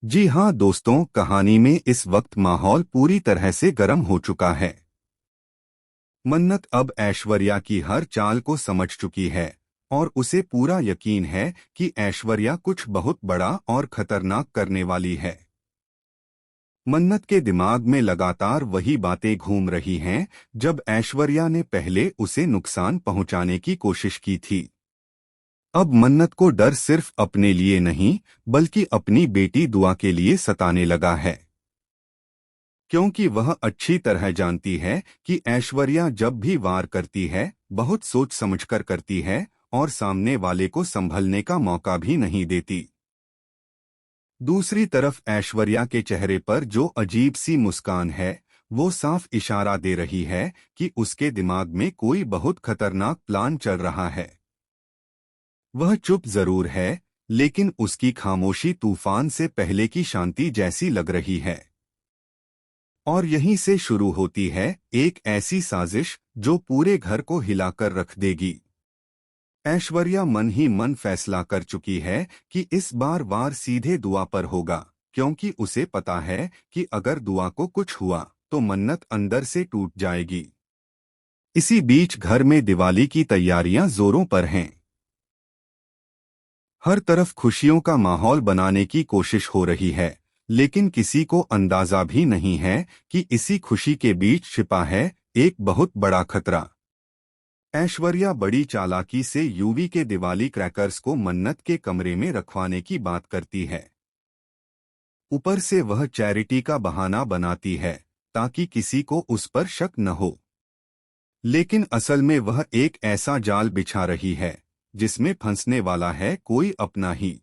जी हाँ दोस्तों, कहानी में इस वक्त माहौल पूरी तरह से गर्म हो चुका है। मन्नत अब ऐश्वर्या की हर चाल को समझ चुकी है और उसे पूरा यकीन है कि ऐश्वर्या कुछ बहुत बड़ा और खतरनाक करने वाली है। मन्नत के दिमाग में लगातार वही बातें घूम रही हैं जब ऐश्वर्या ने पहले उसे नुकसान पहुंचाने की कोशिश की थी। अब मन्नत को डर सिर्फ अपने लिए नहीं बल्कि अपनी बेटी दुआ के लिए सताने लगा है, क्योंकि वह अच्छी तरह जानती है कि ऐश्वर्या जब भी वार करती है बहुत सोच समझकर करती है और सामने वाले को संभलने का मौका भी नहीं देती। दूसरी तरफ ऐश्वर्या के चेहरे पर जो अजीब सी मुस्कान है वो साफ इशारा दे रही है कि उसके दिमाग में कोई बहुत खतरनाक प्लान चल रहा है। वह चुप जरूर है, लेकिन उसकी खामोशी तूफान से पहले की शांति जैसी लग रही है। और यहीं से शुरू होती है एक ऐसी साजिश जो पूरे घर को हिलाकर रख देगी। ऐश्वर्या मन ही मन फैसला कर चुकी है कि इस बार वार सीधे दुआ पर होगा, क्योंकि उसे पता है कि अगर दुआ को कुछ हुआ तो मन्नत अंदर से टूट जाएगी। इसी बीच घर में दिवाली की तैयारियां जोरों पर हैं। हर तरफ खुशियों का माहौल बनाने की कोशिश हो रही है, लेकिन किसी को अंदाजा भी नहीं है कि इसी खुशी के बीच छिपा है एक बहुत बड़ा खतरा। ऐश्वर्या बड़ी चालाकी से यूवी के दिवाली क्रैकर्स को मन्नत के कमरे में रखवाने की बात करती है। ऊपर से वह चैरिटी का बहाना बनाती है ताकि किसी को उस पर शक न हो, लेकिन असल में वह एक ऐसा जाल बिछा रही है जिसमें फंसने वाला है कोई अपना ही।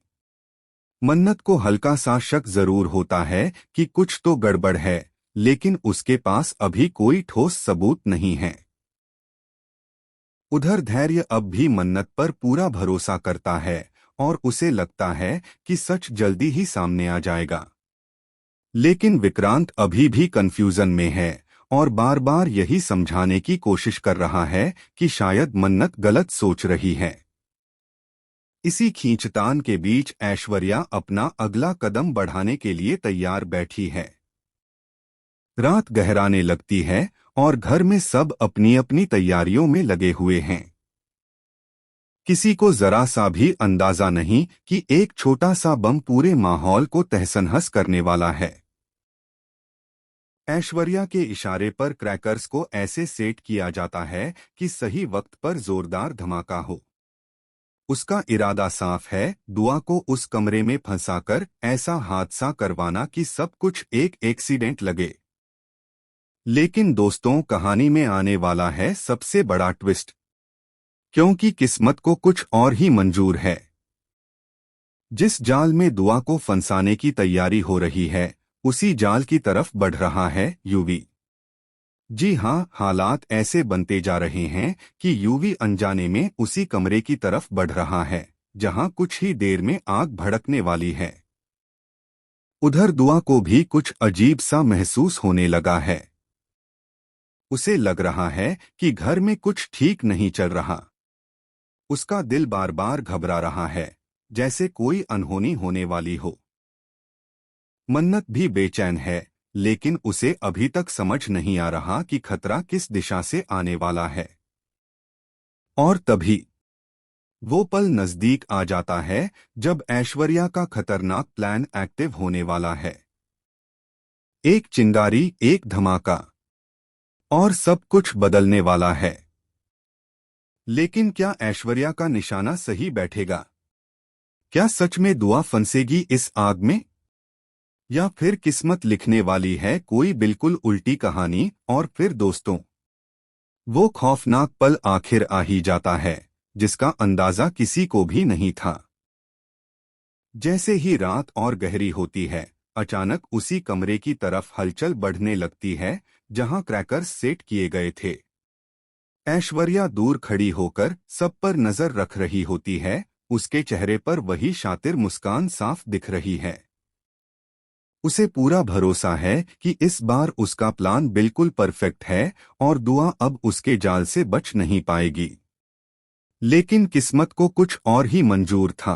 मन्नत को हल्का सा शक जरूर होता है कि कुछ तो गड़बड़ है, लेकिन उसके पास अभी कोई ठोस सबूत नहीं है। उधर धैर्य अब भी मन्नत पर पूरा भरोसा करता है और उसे लगता है कि सच जल्दी ही सामने आ जाएगा। लेकिन विक्रांत अभी भी कंफ्यूजन में है और बार बार यही समझाने की कोशिश कर रहा है कि शायद मन्नत गलत सोच रही है। इसी खींचतान के बीच ऐश्वर्या अपना अगला कदम बढ़ाने के लिए तैयार बैठी है। रात गहराने लगती है और घर में सब अपनी अपनी तैयारियों में लगे हुए हैं। किसी को जरा सा भी अंदाजा नहीं कि एक छोटा सा बम पूरे माहौल को तहस-नहस करने वाला है। ऐश्वर्या के इशारे पर क्रैकर्स को ऐसे सेट किया जाता है कि सही वक्त पर जोरदार धमाका हो। उसका इरादा साफ है, दुआ को उस कमरे में फंसाकर ऐसा हादसा करवाना कि सब कुछ एक एक्सीडेंट लगे। लेकिन दोस्तों, कहानी में आने वाला है सबसे बड़ा ट्विस्ट, क्योंकि किस्मत को कुछ और ही मंजूर है। जिस जाल में दुआ को फंसाने की तैयारी हो रही है उसी जाल की तरफ बढ़ रहा है यूवी। जी हाँ, हालात ऐसे बनते जा रहे हैं कि यूवी अनजाने में उसी कमरे की तरफ बढ़ रहा है जहां कुछ ही देर में आग भड़कने वाली है। उधर दुआ को भी कुछ अजीब सा महसूस होने लगा है। उसे लग रहा है कि घर में कुछ ठीक नहीं चल रहा। उसका दिल बार बार घबरा रहा है, जैसे कोई अनहोनी होने वाली हो। मन्नत भी बेचैन है, लेकिन उसे अभी तक समझ नहीं आ रहा कि खतरा किस दिशा से आने वाला है। और तभी वो पल नजदीक आ जाता है जब ऐश्वर्या का खतरनाक प्लान एक्टिव होने वाला है। एक चिंगारी, एक धमाका और सब कुछ बदलने वाला है। लेकिन क्या ऐश्वर्या का निशाना सही बैठेगा? क्या सच में दुआ फंसेगी इस आग में, या फिर किस्मत लिखने वाली है कोई बिल्कुल उल्टी कहानी? और फिर दोस्तों, वो खौफनाक पल आखिर आ ही जाता है जिसका अंदाजा किसी को भी नहीं था। जैसे ही रात और गहरी होती है, अचानक उसी कमरे की तरफ हलचल बढ़ने लगती है जहां क्रैकर्स सेट किए गए थे। ऐश्वर्या दूर खड़ी होकर सब पर नजर रख रही होती है। उसके चेहरे पर वही शातिर मुस्कान साफ दिख रही है। उसे पूरा भरोसा है कि इस बार उसका प्लान बिल्कुल परफेक्ट है और दुआ अब उसके जाल से बच नहीं पाएगी। लेकिन किस्मत को कुछ और ही मंजूर था।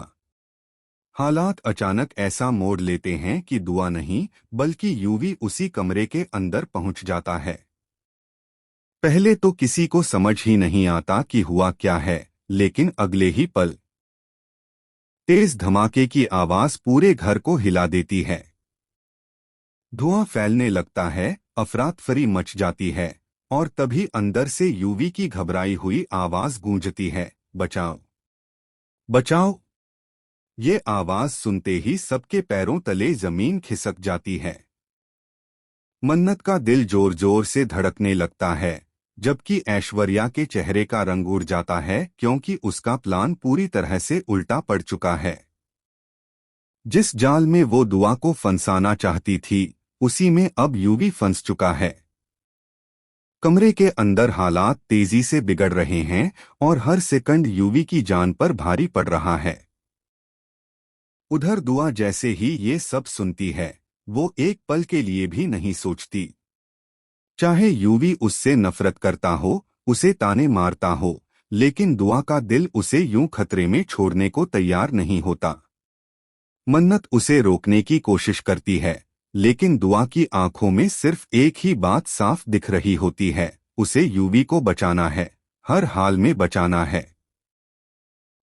हालात अचानक ऐसा मोड़ लेते हैं कि दुआ नहीं बल्कि यूवी उसी कमरे के अंदर पहुंच जाता है। पहले तो किसी को समझ ही नहीं आता कि हुआ क्या है, लेकिन अगले ही पल तेज धमाके की आवाज पूरे घर को हिला देती है। धुआं फैलने लगता है, अफरातफरी मच जाती है और तभी अंदर से यूवी की घबराई हुई आवाज गूंजती है, बचाओ बचाओ। ये आवाज सुनते ही सबके पैरों तले जमीन खिसक जाती है। मन्नत का दिल जोर जोर से धड़कने लगता है, जबकि ऐश्वर्या के चेहरे का रंग उड़ जाता है क्योंकि उसका प्लान पूरी तरह से उल्टा पड़ चुका है। जिस जाल में वो दुआ को फंसाना चाहती थी, उसी में अब यूवी फंस चुका है। कमरे के अंदर हालात तेजी से बिगड़ रहे हैं और हर सेकंड यूवी की जान पर भारी पड़ रहा है। उधर दुआ जैसे ही ये सब सुनती है, वो एक पल के लिए भी नहीं सोचती। चाहे यूवी उससे नफरत करता हो, उसे ताने मारता हो, लेकिन दुआ का दिल उसे यूं खतरे में छोड़ने को तैयार नहीं होता। मन्नत उसे रोकने की कोशिश करती है, लेकिन दुआ की आंखों में सिर्फ एक ही बात साफ दिख रही होती है, उसे यूवी को बचाना है, हर हाल में बचाना है।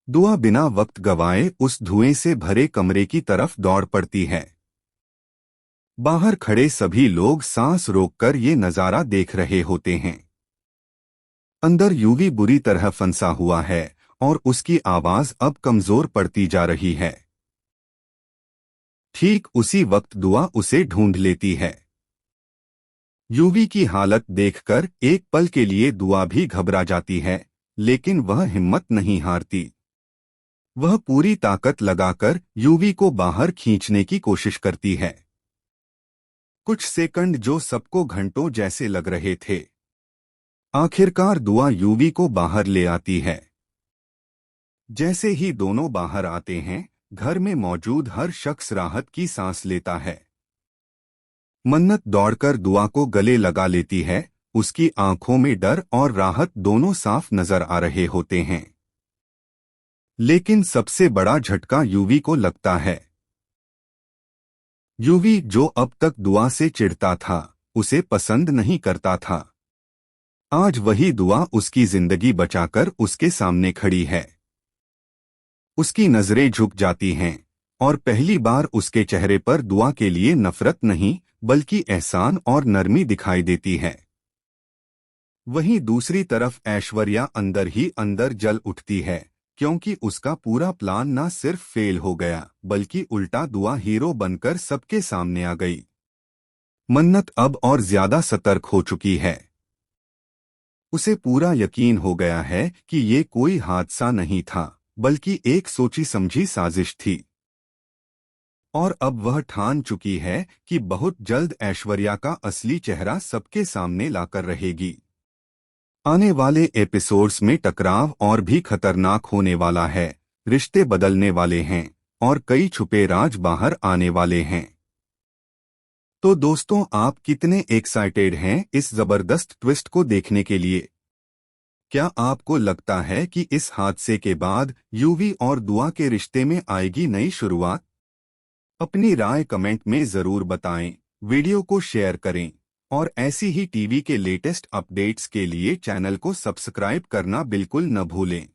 दुआ बिना वक्त गवाए उस धुएं से भरे कमरे की तरफ दौड़ पड़ती है। बाहर खड़े सभी लोग सांस रोककर ये नजारा देख रहे होते हैं। अंदर यूवी बुरी तरह फंसा हुआ है और उसकी आवाज अब कमजोर पड़ती जा रही है। ठीक उसी वक्त दुआ उसे ढूंढ लेती है। यूवी की हालत देखकर एक पल के लिए दुआ भी घबरा जाती है, लेकिन वह हिम्मत नहीं हारती। वह पूरी ताकत लगाकर यूवी को बाहर खींचने की कोशिश करती है। कुछ सेकंड जो सबको घंटों जैसे लग रहे थे, आखिरकार दुआ यूवी को बाहर ले आती है। जैसे ही दोनों बाहर आते हैं, घर में मौजूद हर शख्स राहत की सांस लेता है। मन्नत दौड़कर दुआ को गले लगा लेती है, उसकी आंखों में डर और राहत दोनों साफ नजर आ रहे होते हैं। लेकिन सबसे बड़ा झटका यूवी को लगता है। यूवी जो अब तक दुआ से चिढ़ता था, उसे पसंद नहीं करता था, आज वही दुआ उसकी जिंदगी बचाकर उसके सामने खड़ी है। उसकी नजरें झुक जाती हैं और पहली बार उसके चेहरे पर दुआ के लिए नफरत नहीं बल्कि एहसान और नरमी दिखाई देती है। वहीं दूसरी तरफ ऐश्वर्या अंदर ही अंदर जल उठती है, क्योंकि उसका पूरा प्लान न सिर्फ फेल हो गया बल्कि उल्टा दुआ हीरो बनकर सबके सामने आ गई। मन्नत अब और ज्यादा सतर्क हो चुकी है। उसे पूरा यकीन हो गया है कि ये कोई हादसा नहीं था बल्कि एक सोची समझी साजिश थी। और अब वह ठान चुकी है कि बहुत जल्द ऐश्वर्या का असली चेहरा सबके सामने लाकर रहेगी। आने वाले एपिसोड्स में टकराव और भी खतरनाक होने वाला है, रिश्ते बदलने वाले हैं और कई छुपे राज बाहर आने वाले हैं। तो दोस्तों, आप कितने एक्साइटेड हैं इस जबरदस्त ट्विस्ट को देखने के लिए? क्या आपको लगता है कि इस हादसे के बाद यूवी और दुआ के रिश्ते में आएगी नई शुरुआत? अपनी राय कमेंट में जरूर बताएं, वीडियो को शेयर करें और ऐसी ही टीवी के लेटेस्ट अपडेट्स के लिए चैनल को सब्सक्राइब करना बिल्कुल न भूलें।